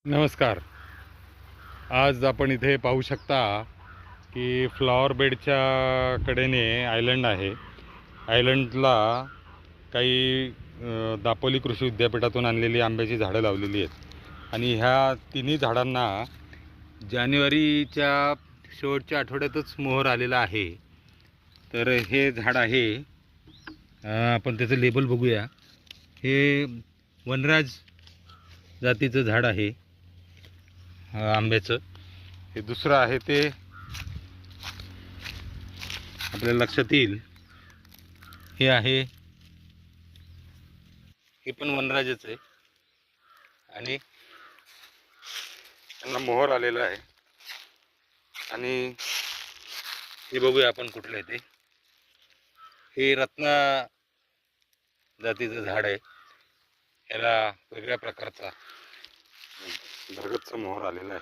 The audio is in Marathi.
नमस्कार. आज आपण इथे पाहू शकता की फ्लॉवर बेडच्या कडेने आयलंड आहे. आयलंडला काही दापोली कृषी विद्यापीठातून आणलेली आंब्याची झाडं लावलेली आहेत आणि ह्या तिन्ही झाडांना जानेवारीच्या शेवटच्या आठवड्यातच मोहर आलेला आहे. तर हे झाड आहे, आपण त्याचं लेबल बघूया. हे वनराज जातीचं झाड आहे आंब्याचं. हे दुसरं आहे ते आपल्या लक्षात येईल. हे आहे, हे पण वनराजच आहे आणि त्यांना मोहर आलेला आहे. आणि हे बघूया आपण कुठलं आहे ते. हे रत्ना जातीचं झाड आहे. याला वेगळ्या प्रकारचा भरगतचा मोहर आलेला आहे.